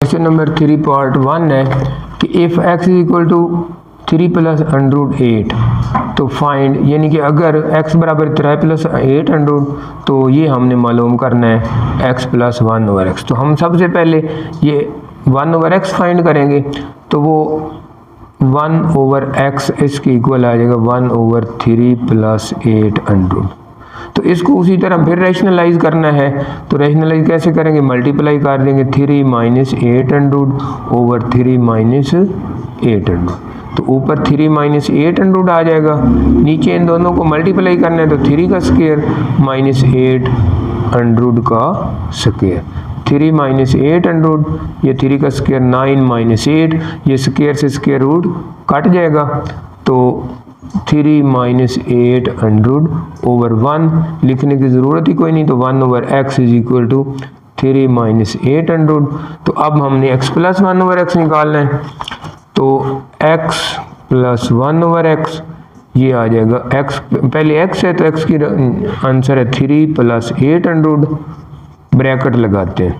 Question number 3 part 1 है कि if x is equal to 3 plus under 8 तो find, यानी कि अगर x बराबर 3 प्लस 8 अंडर, तो ये हमने मालूम करना है x प्लस 1/x। तो हम सबसे पहले ये 1/x फाइंड करेंगे, तो वो 1/x इसके इक्वल आ जाएगा 1/3 प्लस 8 अंडर। तो इसको उसी तरह फिर रैशनलाइज करना है, तो रैशनलाइज कैसे करेंगे, मल्टीप्लाई कर देंगे 3 minus 8 under over 3 minus 8 under. तो ऊपर 3 माइनस 8 अंडर आ जाएगा, नीचे इन दोनों को मल्टीप्लाई करना है तो 3 का स्क्वायर माइनस 8 अंडर का स्क्वायर। 3 माइनस 8 अंडर, ये 3 का स्क्वायर 9 माइनस 8, ये स्क्वायर से स्क्वायर रूट कट जाएगा, तो 3 माइनस 8 अंडर ओवर 1 लिखने की ज़रूरत ही कोई नहीं, तो 1/x is equal to 3 minus 8 under. तो अब हमने x प्लस 1/x निकालना है, तो x प्लस 1/x ये आ जाएगा, x पहले x है तो x की आंसर है 3 प्लस 8 अंडर, ब्रैकेट लगाते हैं,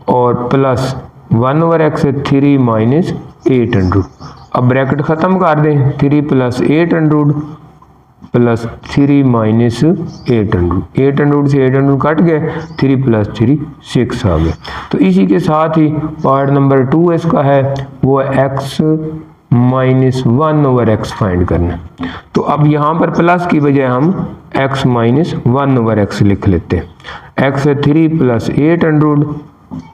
और प्लस 1/x है 3 माइनस 8 अंडर। अब ब्रैकेट ख़त्म कर दें, 3 plus 8 under plus 3 minus 8 under, 8 under से 8 अंडर कट गए, 3 प्लस 3 6 आ गए। तो इसी के साथ ही पार्ट नंबर 2 इसका है, वो है x माइनस 1/x फाइंड करना। तो अब यहाँ पर प्लस की बजाय हम x माइनस 1/x लिख लेते हैं। x है 3 प्लस 8 अंडर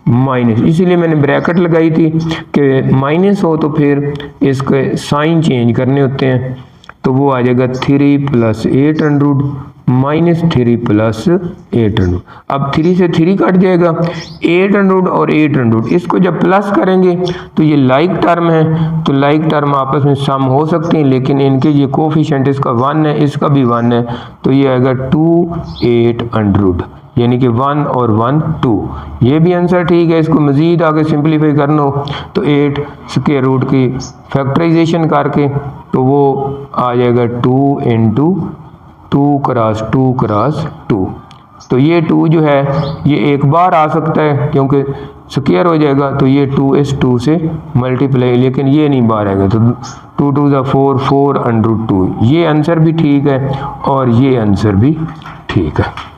माइनस, इसीलिए मैंने ब्रैकेट लगाई थी कि माइनस हो तो फिर इसके साइन चेंज करने होते हैं, तो वो आ जाएगा 3 plus 8 under minus 3 plus 8 under. अब 3 से 3 कट जाएगा, 8 अंडर और 8 अंडर, इसको जब प्लस करेंगे तो ये लाइक टर्म है, तो लाइक टर्म आपस में सम हो सकते हैं, लेकिन इनके ये कोफिशिएंट, इसका 1 है इसका भी 1 है, तो ये आएगा 2 8 अंडर, यानी कि 1 और 1 2। ये भी आंसर ठीक है। इसको मज़ीद आगे सिंपलीफाई करना हो तो 8 स्क्वायर रूट की फैक्टराइजेशन करके, तो वो आ जाएगा 2 इंटू 2 क्रॉस 2 क्रॉस 2। तो ये 2 जो है ये एक बार आ सकता है क्योंकि स्क्वायर हो जाएगा, तो ये 2 इस 2 से मल्टीप्लाई, लेकिन ये नहीं बाहर आएगा, तो 2 2 ज़ा 4 4 अंडर 2। ये आंसर भी ठीक है और ये आंसर भी ठीक है।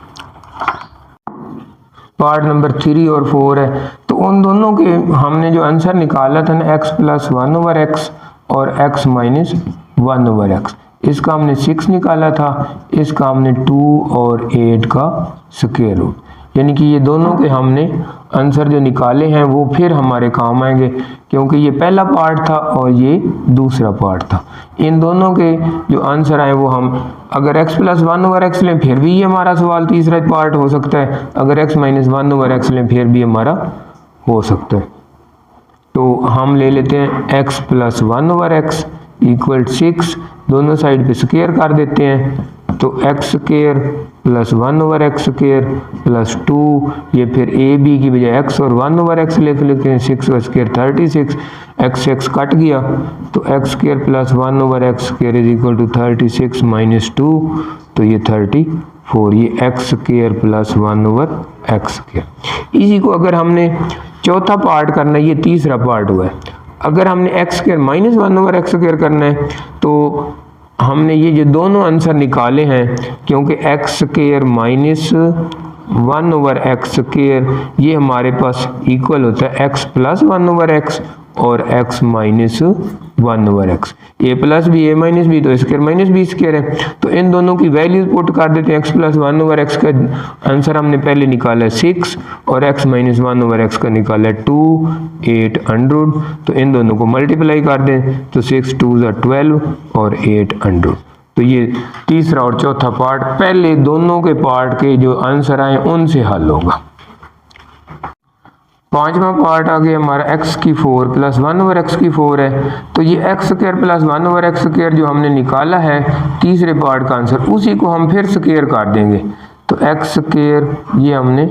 पार्ट नंबर 3 और 4 है, तो उन दोनों के हमने जो आंसर निकाला था ना, x प्लस 1/x और x माइनस 1/x, इसका हमने 6 निकाला था, इसका हमने 2 और 8 का स्क्वायर रूट, यानी कि ये दोनों के हमने आंसर जो निकाले हैं वो फिर हमारे काम आएंगे, क्योंकि ये पहला पार्ट था और ये दूसरा पार्ट था। इन दोनों के जो आंसर आए वो हम अगर x प्लस 1/x लें फिर भी ये हमारा सवाल तीसरा पार्ट हो सकता है, अगर x माइनस 1/x लें फिर भी हमारा हो सकता है। तो हम ले लेते हैं x प्लस 1/x इक्वल 6, दोनों साइड पे स्क्वायर कर देते हैं, तो x square plus 1/x square plus 2, ये फिर a b की बजाय x और 1/x लिख लेते हैं, 6 का स्क्वायर 36, x कट गया, तो x square plus 1/x square is equal to 36 minus 2, तो ये 34, ये x square plus 1/x square. इसी को अगर हमने चौथा पार्ट करना है, ये तीसरा पार्ट हुआ है, अगर हमने x square minus 1/x square करना है, तो हमने ये जो दोनों आंसर निकाले हैं, क्योंकि x square minus 1/x square ये हमारे पास इक्वल होता है x प्लस 1/x और x minus 1/x, a plus B a minus B, तो स्क्वायर माइनस बी स्क्वायर है, तो इन दोनों की वैल्यूज पुट कर देते हैं। x प्लस 1/x का आंसर हमने पहले निकाला है 6 और x माइनस 1/x का निकाला है 2 8 अंडर, तो इन दोनों को मल्टीप्लाई कर दें, तो 6 2 ज़ा 12 और 8 अंडर। तो ये तीसरा और चौथा पार्ट, पहले दोनों के पार्ट के जो आंसर आए उनसे हल होगा। पांचवा पार्ट आ गया हमारा x की 4 प्लस 1/x की 4 है, तो ये x square plus 1/x square जो हमने निकाला है तीसरे पार्ट का आंसर, उसी को हम फिर स्क्वायर कर देंगे, तो x स्क्वायर ये हमने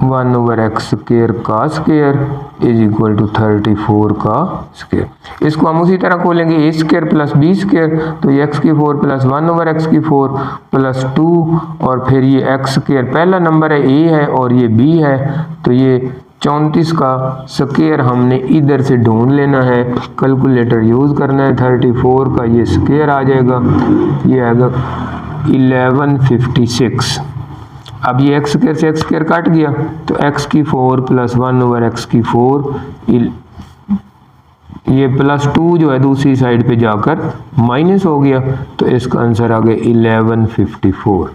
1/x स्क्वायर का स्क्वायर इज इक्वल टू 34 का स्क्वायर। इसको हम उसी तरह खोलेंगे, a square plus b square, तो ये x की 4 प्लस 1/x की 4 प्लस 2, और फिर ये x स्क्वायर पहला नंबर है a है और ये b है, तो ये 34 का स्क्वायर हमने इधर से ढूंढ लेना है, कैलकुलेटर यूज़ करना है। 34 का ये स्क्वायर आ जाएगा, ये आएगा 1156। अब ये एक्स स्क्वायर से एक्स स्क्वायर काट गया तो एक्स की 4 प्लस 1 ओवर एक्स की 4, ये प्लस 2 जो है दूसरी साइड पे जाकर माइनस हो गया, तो इसका आंसर आ गया 1154।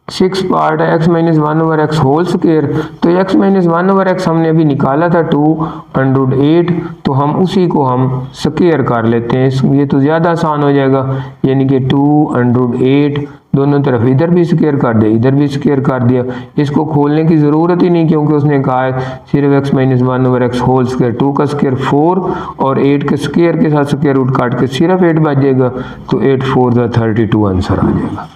6 पार्ट है x minus 1 over x whole square. तो एक्स माइनस 1 ओवर एक्स हमने अभी निकाला था 2√8, तो हम उसी को हम स्क्वायर कर लेते हैं, ये तो ज़्यादा आसान हो जाएगा। यानी कि 2√8 दोनों तरफ इधर भी स्क्वायर कर दिया, इधर भी स्क्वायर कर दिया। इसको खोलने की ज़रूरत ही नहीं, क्योंकि उसने कहा है सिर्फ x minus 1 over x whole square. 2 का स्क्वायर 4 और 8 के स्क्वायर के साथ स्क्वायर रूट काट के सिर्फ 8 बच जाएगा, तो 8 4 32 आंसर आ जाएगा।